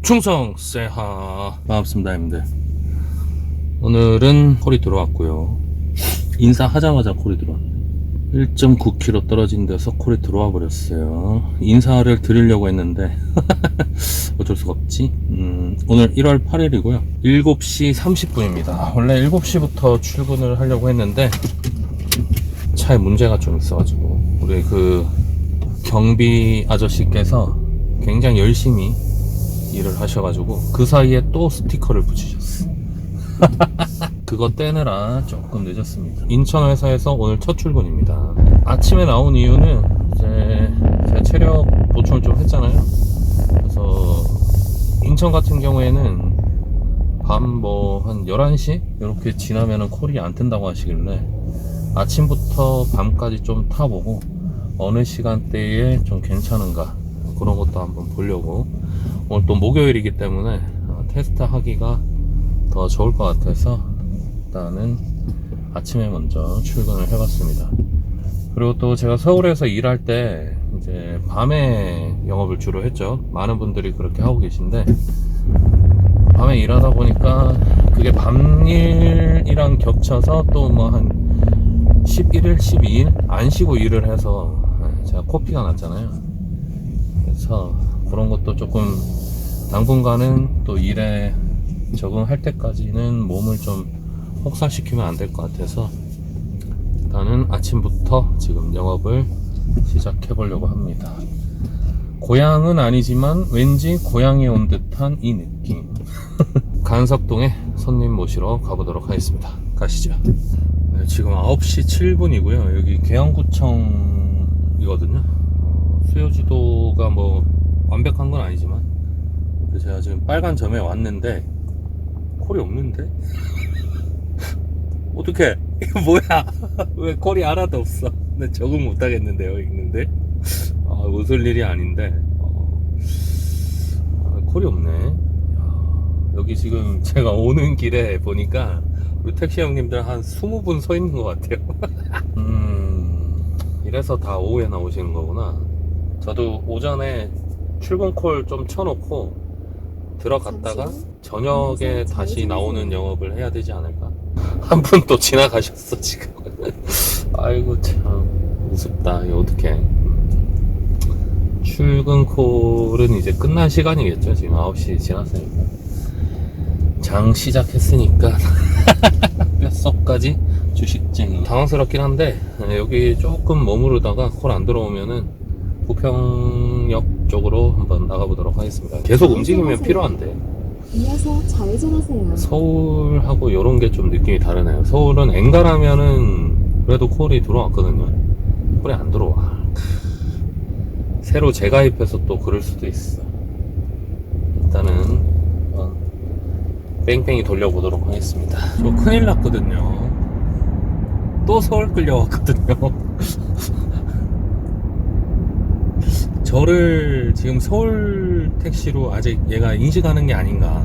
충성 쎄하 반갑습니다 형님들. 오늘은 콜이 들어왔고요. 인사하자마자 콜이 들어왔네. 1.9km 떨어진 데서 콜이 들어와 버렸어요. 인사를 드리려고 했는데 어쩔 수가 없지. 오늘 1월 8일이고요 7시 30분입니다 원래 7시부터 출근을 하려고 했는데 차에 문제가 좀 있어가지고 우리 그 경비 아저씨께서 굉장히 열심히 일을 하셔가지고 그 사이에 또 스티커를 붙이셨어. 그거 떼느라 조금 늦었습니다. 인천 회사에서 오늘 첫 출근입니다. 아침에 나온 이유는 이제 제가 체력 보충을 좀 했잖아요. 그래서 인천 같은 경우에는 밤 뭐 한 11시 이렇게 지나면은 콜이 안 뜬다고 하시길래 아침부터 밤까지 좀 타보고 어느 시간대에 좀 괜찮은가 그런 것도 한번 보려고. 오늘 또 목요일이기 때문에 테스트 하기가 더 좋을 것 같아서 일단은 아침에 먼저 출근을 해봤습니다. 그리고 또 제가 서울에서 일할 때 이제 밤에 영업을 주로 했죠. 많은 분들이 그렇게 하고 계신데 밤에 일하다 보니까 그게 밤일이랑 겹쳐서 또 뭐 한 11일, 12일 안 쉬고 일을 해서 제가 코피가 났잖아요. 그래서 그런 것도 조금 당분간은 또 일에 적응할 때까지는 몸을 좀 혹사시키면 안 될 것 같아서 일단은 아침부터 지금 영업을 시작해 보려고 합니다. 고향은 아니지만 왠지 고향에 온 듯한 이 느낌. 간석동에 손님 모시러 가보도록 하겠습니다. 가시죠. 네, 지금 9시 7분이고요 여기 계양구청이거든요. 수요지도가 뭐 완벽한 건 아니지만 제가 지금 빨간 점에 왔는데 콜이 없는데? 어떡해 이거 뭐야 왜 콜이 하나도 없어. 나 적응 못하겠는데요 읽는데. 웃을 일이 아닌데 콜이 없네. 여기 지금 제가 오는 길에 보니까 우리 택시 형님들 한 20분 서 있는 것 같아요. 이래서 다 오후에 나오시는 거구나. 저도 오전에 출근 콜 좀 쳐놓고 들어갔다가 저녁에 다시 나오는 영업을 해야 되지 않을까. 한 분 또 지나가셨어 지금. 아이고 참 우습다. 이거 어떡해. 출근 콜은 이제 끝난 시간이겠죠. 지금 9시 지났으니까. 장 시작했으니까 뼛속까지 주식쟁이. 당황스럽긴 한데 여기 조금 머무르다가 콜 안 들어오면은 부평역 쪽으로 한번 나가보도록 하겠습니다. 계속 움직이면 필요한데 이어서 좌회전하세요. 서울하고 이런 게 좀 느낌이 다르네요. 서울은 엔간하면은 그래도 콜이 들어왔거든요. 콜이 안 들어와. 새로 재가입해서 또 그럴 수도 있어. 일단은 뺑뺑이 돌려보도록 하겠습니다. 저 큰일 났거든요. 또 서울 끌려왔거든요. 저를 지금 서울 택시로 아직 얘가 인식하는 게 아닌가.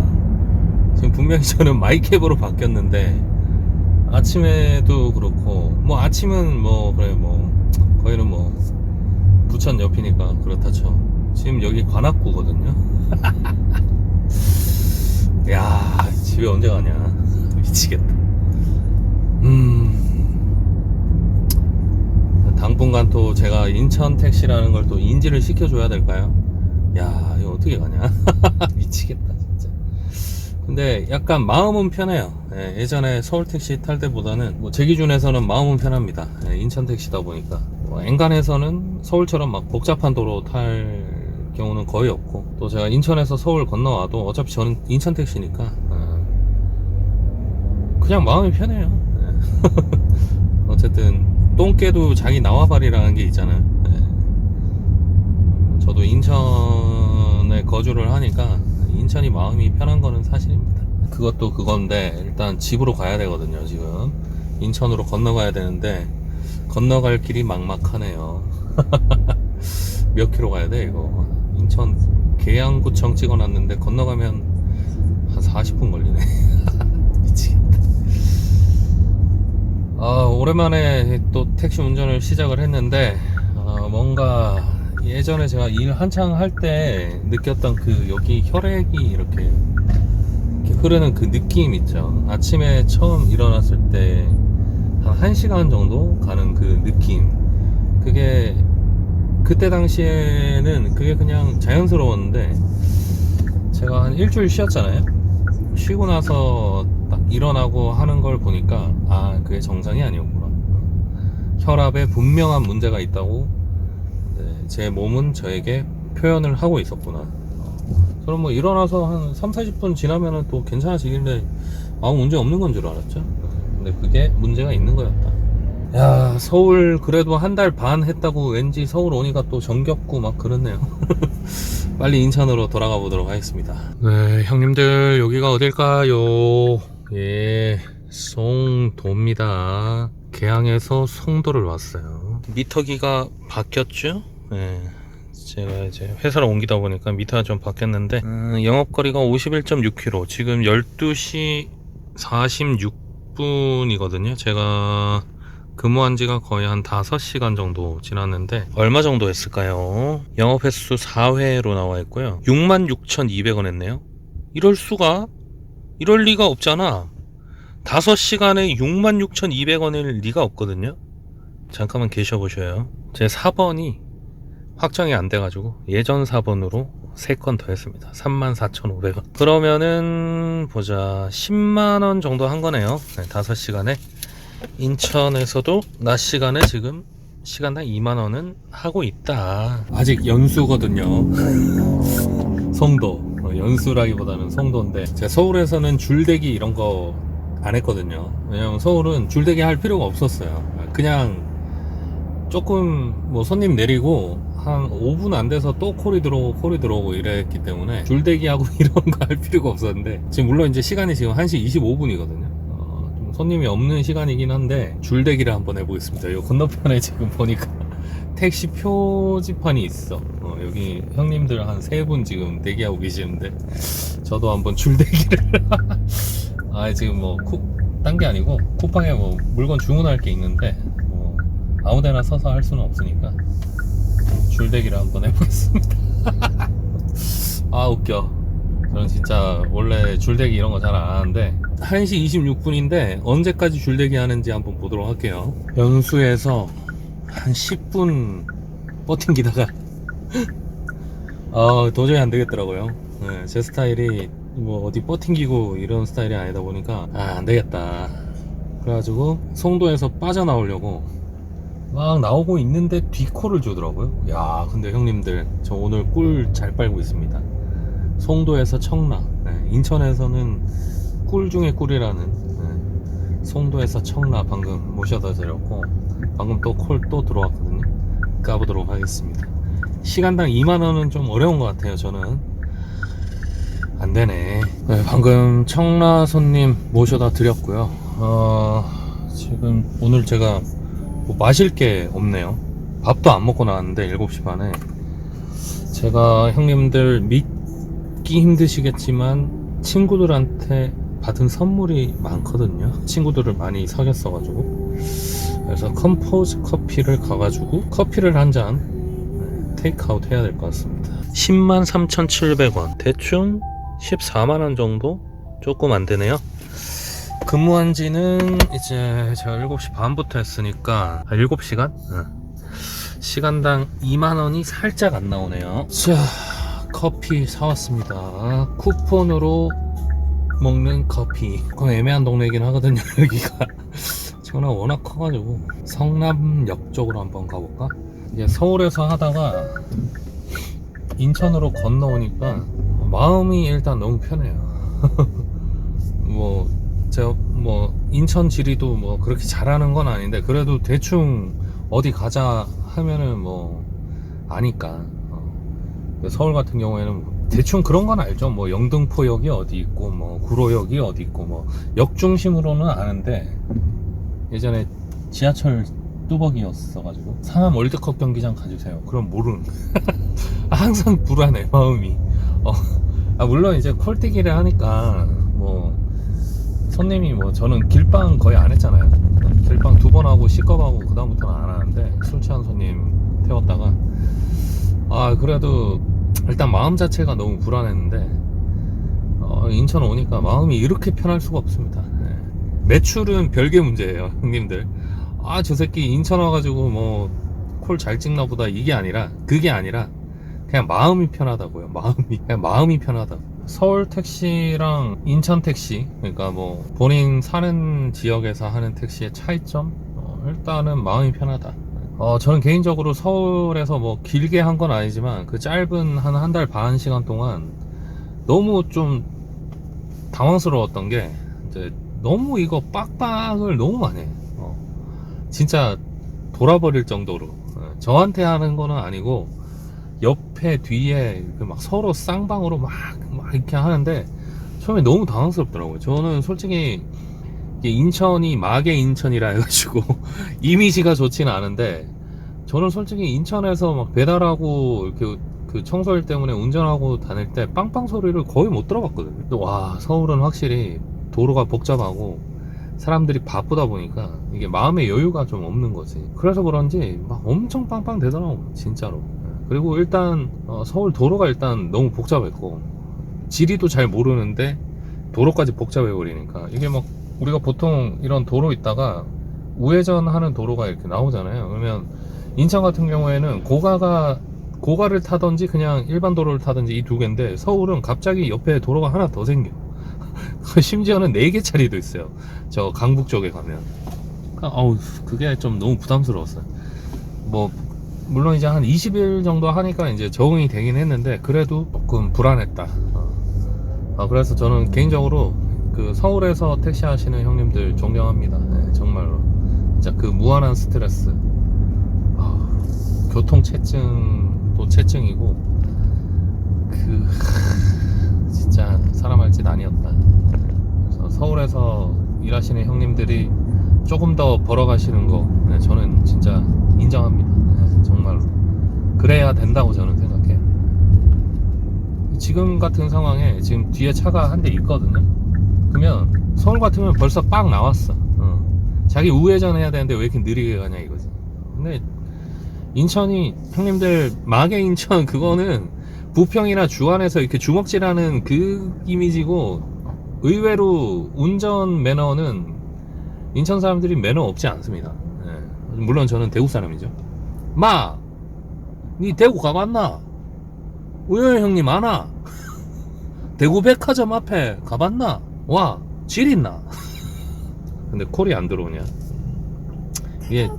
지금 분명히 저는 마이캡으로 바뀌었는데 아침에도 그렇고 뭐 아침은 뭐 그래 뭐 거기는 뭐 부천 옆이니까 그렇다 쳐. 지금 여기 관악구거든요. 야 집에 언제 가냐. 미치겠다. 당분간 또 제가 인천 택시라는 걸 또 인지를 시켜줘야 될까요? 야 이거 어떻게 가냐. 미치겠다 진짜. 근데 약간 마음은 편해요. 예전에 서울 택시 탈 때보다는 뭐 제 기준에서는 마음은 편합니다. 인천 택시다 보니까 뭐 엔간에서는 서울처럼 막 복잡한 도로 탈 경우는 거의 없고 또 제가 인천에서 서울 건너와도 어차피 저는 인천 택시니까 그냥 마음이 편해요. 어쨌든 똥개도 자기 나와바리라는 게 있잖아요. 저도 인천에 거주를 하니까 인천이 마음이 편한 거는 사실입니다. 그것도 그건데 일단 집으로 가야 되거든요. 지금 인천으로 건너가야 되는데 건너갈 길이 막막하네요. 몇 킬로 가야 돼 이거. 인천 계양구청 찍어놨는데 건너가면 한 40분 걸리네. 미치겠다. 오랜만에 또 택시 운전을 시작을 했는데 뭔가 예전에 제가 일 한창 할 때 느꼈던 그 여기 혈액이 이렇게 흐르는 그 느낌 있죠. 아침에 처음 일어났을 때 한 1시간 정도 가는 그 느낌. 그게 그때 당시에는 그게 그냥 자연스러웠는데 제가 한 일주일 쉬었잖아요. 쉬고 나서 딱 일어나고 하는 걸 보니까 아, 그게 정상이 아니었구나. 혈압에 분명한 문제가 있다고 제 몸은 저에게 표현을 하고 있었구나. 그럼 뭐 일어나서 한 3, 40분 지나면은 또 괜찮아지길래 아무 문제 없는 건 줄 알았죠. 근데 그게 문제가 있는 거였다. 야, 서울 그래도 한 달 반 했다고 왠지 서울 오니까 또 정겹고 막 그렇네요. 빨리 인천으로 돌아가 보도록 하겠습니다. 네, 형님들 여기가 어딜까요? 예, 송도입니다. 개항에서 송도를 왔어요. 미터기가 바뀌었죠? 네, 제가 이제 회사를 옮기다 보니까 미터가 좀 바뀌었는데 영업거리가 51.6km, 지금 12시 46분이거든요 제가 근무한 지가 거의 한 5시간 정도 지났는데 얼마 정도 했을까요? 영업 횟수 4회로 나와 있고요. 66,200원 했네요. 이럴 수가? 이럴 리가 없잖아. 5시간에 66,200원일 리가 없거든요. 잠깐만 계셔보셔요. 제 4번이 확정이 안 돼가지고 예전 4번으로 3건 더 했습니다. 34,500원. 그러면은 보자, 10만원 정도 한 거네요. 네, 5시간에. 인천에서도 낮 시간에 지금 시간당 2만원은 하고 있다. 아직 연수거든요. 송도. 연수라기보다는 송도인데 제가 서울에서는 줄대기 이런 거 안 했거든요. 왜냐면 서울은 줄대기 할 필요가 없었어요. 그냥 조금 뭐 손님 내리고 한 5분 안 돼서 또 콜이 들어오고 이랬기 때문에 줄대기하고 이런 거 할 필요가 없었는데 지금 물론 이제 시간이 지금 1시 25분이거든요. 좀 손님이 없는 시간이긴 한데 줄대기를 한번 해보겠습니다. 이 건너편에 지금 보니까 택시 표지판이 있어. 여기 형님들 한 3분 지금 대기하고 계시는데 저도 한번 줄대기를 아, 지금 뭐 딴 게 아니고 쿠팡에 뭐 물건 주문할 게 있는데 뭐 아무데나 서서 할 수는 없으니까 줄대기를 한번 해보겠습니다. 아, 웃겨. 저는 진짜 원래 줄대기 이런 거 잘 안 하는데 1시 26분인데 언제까지 줄대기 하는지 한번 보도록 할게요. 연수에서 한 10분 버팅기다가 도저히 안 되겠더라고요. 네, 제 스타일이 뭐 어디 버팅기고 이런 스타일이 아니다 보니까 안 되겠다. 그래가지고 송도에서 빠져나오려고 막 나오고 있는데 뒷콜을 주더라고요. 야, 근데 형님들 저 오늘 꿀 잘 빨고 있습니다. 송도에서 청라, 인천에서는 꿀 중에 꿀이라는 송도에서 청라 방금 모셔다 드렸고 방금 또 콜 또 들어왔거든요. 까보도록 하겠습니다. 시간당 2만원은 좀 어려운 것 같아요. 저는 안되네. 방금 청라 손님 모셔다 드렸고요. 지금 오늘 제가 뭐 마실 게 없네요. 밥도 안 먹고 나왔는데 7시 반에 제가 형님들 믿기 힘드시겠지만 친구들한테 받은 선물이 많거든요. 친구들을 많이 사귀었어가지고 그래서 컴포즈 커피를 가가지고 커피를 한 잔 테이크아웃 해야 될 것 같습니다. 103,700원, 대충 14만원 정도? 조금 안 되네요. 근무한 지는 이제 제가 7시 반부터 했으니까 7시간? 시간당 2만원이 살짝 안 나오네요. 자, 커피 사왔습니다. 쿠폰으로 먹는 커피. 그건 애매한 동네이긴 하거든요. 여기가 전화 워낙 커가지고 성남역 쪽으로 한번 가볼까? 이제 서울에서 하다가 인천으로 건너오니까 마음이 일단 너무 편해요. 뭐 제가 뭐 인천 지리도 뭐 그렇게 잘하는 건 아닌데 그래도 대충 어디 가자 하면은 뭐 아니까. 서울 같은 경우에는 대충 그런 건 알죠. 뭐 영등포역이 어디 있고 뭐 구로역이 어디 있고 뭐 역 중심으로는 아는데 예전에 지하철 뚜벅이였어가지고 상암 월드컵 경기장 가주세요. 그럼 모르는. 항상 불안해 마음이. 물론 이제 콜대기를 하니까 뭐 손님이 뭐 저는 길빵 거의 안 했잖아요. 길빵 2번 하고 C컵 하고 그 다음부터는 안 하는데 술 취한 손님 태웠다가 그래도 일단 마음 자체가 너무 불안했는데 인천 오니까 마음이 이렇게 편할 수가 없습니다. 네. 매출은 별개 문제예요, 형님들. 저 새끼 인천 와가지고 뭐 콜 잘 찍나 보다, 그게 아니라 그냥 마음이 편하다고요. 그냥 마음이 편하다. 서울 택시랑 인천 택시, 그러니까 뭐 본인 사는 지역에서 하는 택시의 차이점, 일단은 마음이 편하다. 저는 개인적으로 서울에서 뭐 길게 한 건 아니지만 그 짧은 한 달 반 시간 동안 너무 좀 당황스러웠던 게, 이제 너무 이거 빡빡을 너무 많이 해. 진짜 돌아버릴 정도로. 저한테 하는 거는 아니고 옆에 뒤에 막 서로 쌍방으로 막 이렇게 하는데 처음에 너무 당황스럽더라고요. 저는 솔직히 이게 인천이 마개 인천이라 해가지고 이미지가 좋지는 않은데, 저는 솔직히 인천에서 막 배달하고 이렇게 그 청소일 때문에 운전하고 다닐 때 빵빵 소리를 거의 못 들어봤거든요. 또 와, 서울은 확실히 도로가 복잡하고 사람들이 바쁘다 보니까 이게 마음의 여유가 좀 없는 거지. 그래서 그런지 막 엄청 빵빵 되더라고, 진짜로. 그리고 일단 서울 도로가 일단 너무 복잡했고, 지리도 잘 모르는데 도로까지 복잡해 버리니까, 이게 막 우리가 보통 이런 도로 있다가 우회전 하는 도로가 이렇게 나오잖아요. 그러면 인천 같은 경우에는 고가를 타든지 그냥 일반 도로를 타든지 이 두 개인데, 서울은 갑자기 옆에 도로가 하나 더 생겨. 심지어는 4개짜리도 있어요, 저 강북 쪽에 가면. 그게 좀 너무 부담스러웠어요. 뭐 물론 이제 한 20일 정도 하니까 이제 적응이 되긴 했는데, 그래도 조금 불안했다. 그래서 저는 개인적으로 그 서울에서 택시 하시는 형님들 존경합니다. 네, 정말로. 진짜 그 무한한 스트레스. 교통체증도 체증이고, 진짜 사람 할 짓 아니었다. 그래서 서울에서 일하시는 형님들이 조금 더 벌어가시는 거, 저는 진짜 인정합니다. 정말로. 그래야 된다고 저는 생각해. 지금 같은 상황에 지금 뒤에 차가 한 대 있거든요. 그러면 서울 같으면 벌써 빡 나왔어. 자기 우회전 해야 되는데 왜 이렇게 느리게 가냐 이거지. 근데 인천이, 형님들 마개 인천 그거는 부평이나 주안에서 이렇게 주먹질하는 그 이미지고, 의외로 운전 매너는 인천 사람들이 매너 없지 않습니다. 물론 저는 대구 사람이죠. 니 대구 가봤나? 우영 형님 아나? 대구 백화점 앞에 가봤나? 와, 질 있나? 근데 콜이 안 들어오냐? 이게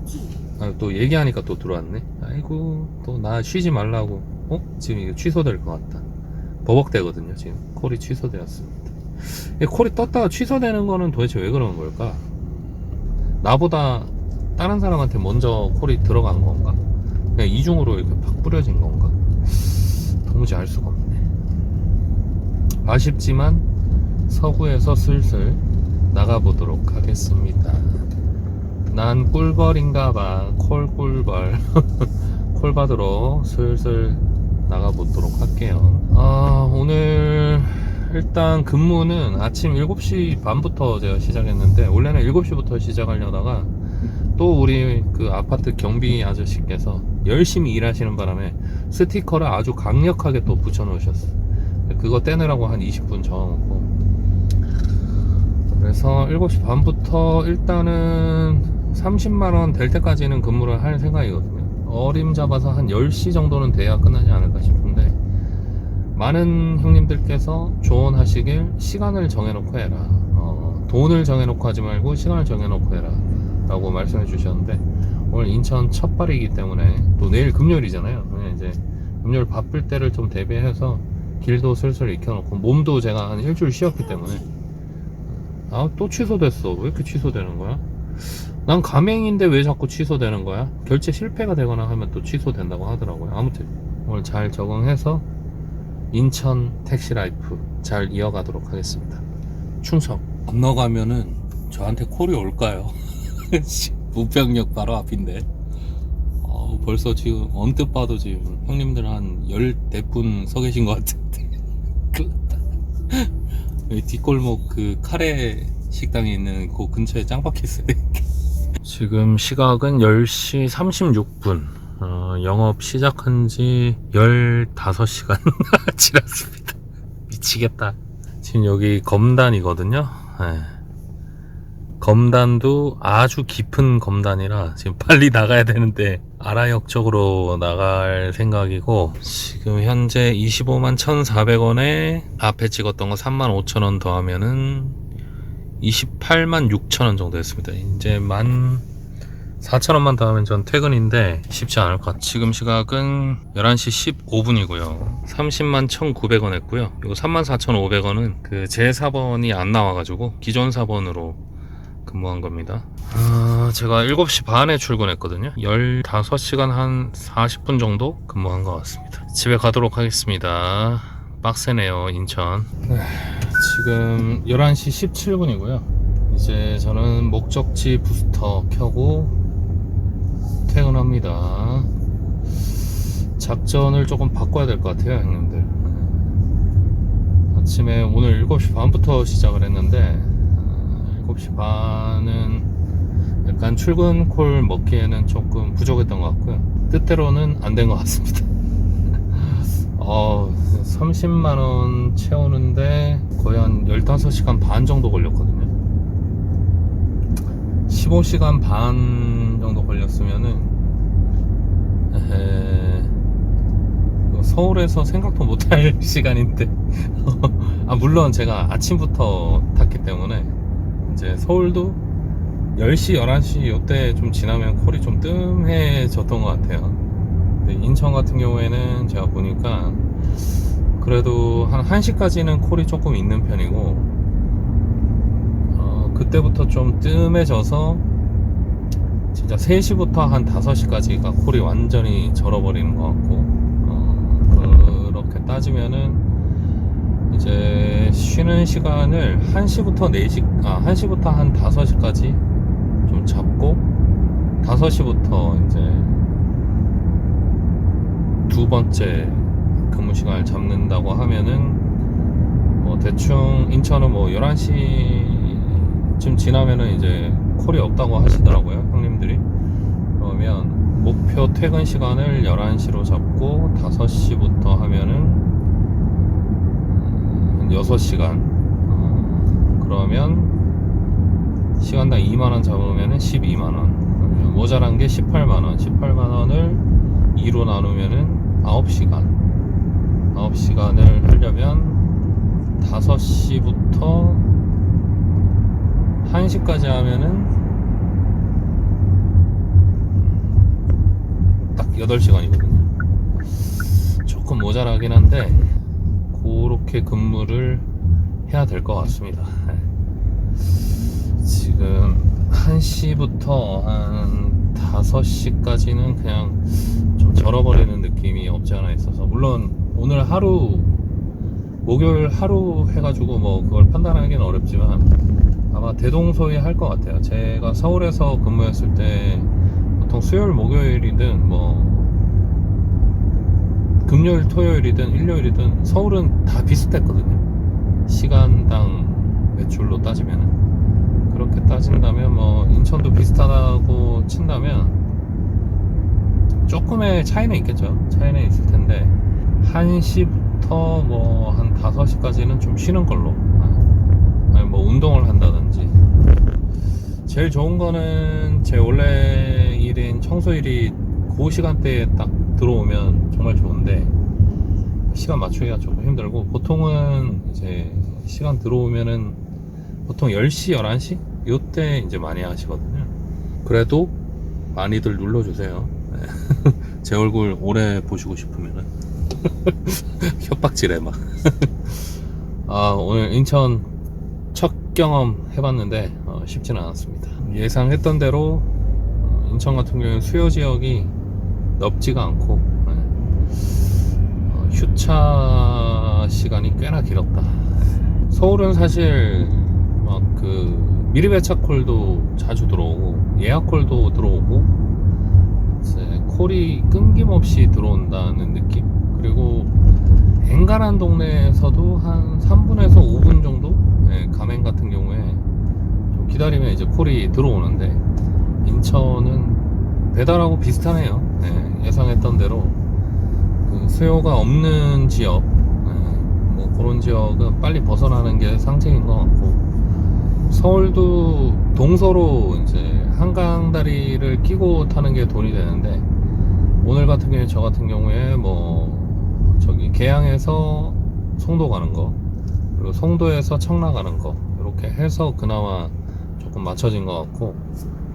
또 얘기하니까 또 들어왔네. 아이고, 또 나 쉬지 말라고. 지금 이거 취소될 것 같다. 버벅대거든요. 지금 콜이 취소되었습니다. 콜이 떴다가 취소되는 거는 도대체 왜 그러는 걸까? 나보다 다른 사람한테 먼저 콜이 들어간 건가? 그냥 이중으로 이렇게 팍 뿌려진 건가? 도무지 알 수가 없네. 아쉽지만 서구에서 슬슬 나가보도록 하겠습니다. 난 꿀벌인가봐. 콜꿀벌. 콜 받으러 슬슬 나가보도록 할게요. 오늘 일단 근무는 아침 7시 반부터 제가 시작했는데, 원래는 7시부터 시작하려다가 또 우리 그 아파트 경비 아저씨께서 열심히 일하시는 바람에 스티커를 아주 강력하게 또 붙여 놓으셨어요. 그거 떼느라고 한 20분 저어놓고, 그래서 7시 반부터 일단은 30만원 될 때까지는 근무를 할 생각이거든요. 어림잡아서 한 10시 정도는 돼야 끝나지 않을까 싶은데, 많은 형님들께서 조언하시길 시간을 정해놓고 해라. 돈을 정해놓고 하지 말고 시간을 정해놓고 해라 라고 말씀해 주셨는데, 오늘 인천 첫발이기 때문에 또 내일 금요일이잖아요. 이제 금요일 바쁠 때를 좀 대비해서 길도 슬슬 익혀놓고, 몸도 제가 한 일주일 쉬었기 때문에. 또 취소됐어. 왜 이렇게 취소되는 거야? 난 가맹인데 왜 자꾸 취소되는 거야? 결제 실패가 되거나 하면 또 취소된다고 하더라고요. 아무튼 오늘 잘 적응해서 인천 택시 라이프 잘 이어가도록 하겠습니다. 충성. 건너가면은 저한테 콜이 올까요? 부평역 바로 앞인데. 벌써 지금 언뜻 봐도 지금 형님들 한 10대분 서 계신 것 같은데. 큰일 났다. 여기 뒷골목 그 카레 식당에 있는 그 근처에 짱 박혔어요. 지금 시각은 10시 36분. 영업 시작한 지 15시간 지났습니다. 미치겠다. 지금 여기 검단이거든요. 네. 검단도 아주 깊은 검단이라 지금 빨리 나가야 되는데 아라역 쪽으로 나갈 생각이고, 지금 현재 25만 1,400원에 앞에 찍었던 거 35,000원 더하면은 28만 6천원 정도 했습니다. 이제 14,000원만 더하면 전 퇴근인데 쉽지 않을 것 같아요. 지금 시각은 11시 15분이고요 30만 1,900원 했고요. 이거 34,500원은 그 제 4번이 안 나와가지고 기존 4번으로 근무한 겁니다. 제가 7시 반에 출근했거든요. 15시간 한 40분 정도 근무한 것 같습니다. 집에 가도록 하겠습니다. 빡세네요, 인천. 지금 11시 17분이고요. 이제 저는 목적지 부스터 켜고 퇴근합니다. 작전을 조금 바꿔야 될 것 같아요, 형님들. 아침에 오늘 7시 반부터 시작을 했는데 7시 반은 약간 출근 콜 먹기에는 조금 부족했던 것 같고요. 뜻대로는 안 된 것 같습니다. 30만원 채우는데 거의 한 15시간 반 정도 걸렸거든요. 15시간 반 정도 걸렸으면은 서울에서 생각도 못할 시간인데 물론 제가 아침부터 탔기 때문에 이제 서울도 10시, 11시 요때 좀 지나면 콜이 좀 뜸해졌던 것 같아요. 근데 인천 같은 경우에는 제가 보니까 그래도 한 1시까지는 콜이 조금 있는 편이고, 그때부터 좀 뜸해져서 진짜 3시부터 한 5시까지가 콜이 완전히 절어버리는 것 같고, 그렇게 따지면은 이제 쉬는 시간을 1시부터 1시부터 한 5시까지 좀 잡고 5시부터 이제 두 번째 근무 시간을 잡는다고 하면은 뭐 대충 인천은 뭐 11시쯤 지나면은 이제 콜이 없다고 하시더라고요, 형님들이. 그러면 목표 퇴근 시간을 11시로 잡고 5시부터 하면은 6시간, 그러면 시간당 2만원 잡으면은 12만원, 모자란 게 18만원, 18만원을 2로 나누면은 9시간을 하려면 5시부터 1시까지 하면은 딱 8시간이거든요 조금 모자라긴 한데 그렇게 근무를 해야 될 것 같습니다. 지금 1시부터 한 5시까지는 그냥 좀 절어버리는 느낌이 없지 않아 있어서, 물론 오늘 하루, 목요일 하루 해가지고 뭐 그걸 판단하기는 어렵지만 아마 대동소이할 것 같아요. 제가 서울에서 근무했을 때 보통 수요일 목요일이든 뭐 금요일 토요일이든 일요일이든 서울은 다 비슷했거든요. 시간당 매출로 따지면, 그렇게 따진다면 뭐 인천도 비슷하다고 친다면 조금의 차이는 있겠죠. 차이는 있을 텐데 1시부터 뭐 한 5시까지는 좀 쉬는 걸로, 아니 뭐 운동을 한다든지. 제일 좋은 거는 제 원래 일인 청소일이 그 시간대에 딱 들어오면 정말 좋은데 시간 맞추기가 조금 힘들고, 보통은 이제 시간 들어오면은 보통 10시, 11시? 요때 이제 많이 하시거든요. 그래도 많이들 눌러주세요. 제 얼굴 오래 보시고 싶으면은 협박질해 막. 오늘 인천 첫 경험 해봤는데 쉽지는 않았습니다. 예상했던 대로 인천 같은 경우는 수요 지역이 넓지가 않고 휴차 시간이 꽤나 길었다. 서울은 사실 막 그 미리배차 콜도 자주 들어오고 예약 콜도 들어오고 이제 콜이 끊김없이 들어온다는 느낌. 그리고 엔간한 동네에서도 한 3분에서 5분 정도, 가맹 같은 경우에 좀 기다리면 이제 콜이 들어오는데 인천은 배달하고 비슷하네요. 예상했던 대로 그 수요가 없는 지역, 뭐 그런 지역은 빨리 벗어나는 게 상책인 것 같고, 서울도 동서로 이제 한강 다리를 끼고 타는 게 돈이 되는데, 오늘 같은 경우에 저 같은 경우에 뭐 저기 계양에서 송도 가는 거, 그리고 송도에서 청라 가는 거, 이렇게 해서 그나마 조금 맞춰진 것 같고,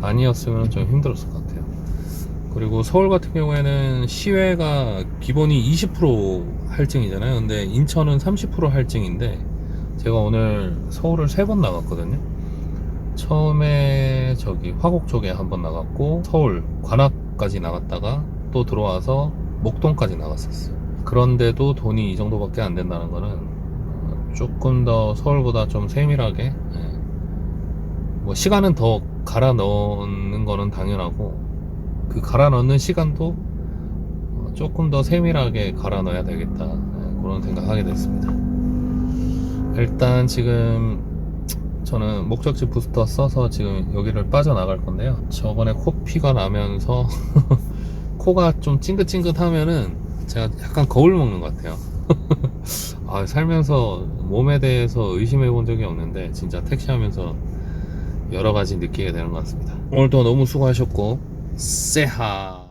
아니었으면 좀 힘들었을 것 같아요. 그리고 서울 같은 경우에는 시외가 기본이 20% 할증이잖아요. 근데 인천은 30% 할증인데, 제가 오늘 서울을 3번 나갔거든요. 처음에 저기 화곡 쪽에 한번 나갔고, 서울 관악까지 나갔다가 또 들어와서 목동까지 나갔었어요. 그런데도 돈이 이 정도밖에 안 된다는 거는 조금 더 서울보다 좀 세밀하게, 뭐 시간은 더 갈아 넣는 거는 당연하고, 그 갈아 넣는 시간도 조금 더 세밀하게 갈아 넣어야 되겠다, 그런 생각하게 됐습니다. 일단 지금 저는 목적지 부스터 써서 지금 여기를 빠져나갈 건데요. 저번에 코피가 나면서 코가 좀 찡긋찡긋하면은 제가 약간 거울 먹는 것 같아요. 아, 살면서 몸에 대해서 의심해 본 적이 없는데 진짜 택시하면서 여러 가지 느끼게 되는 것 같습니다. 오늘도 너무 수고하셨고, 세하.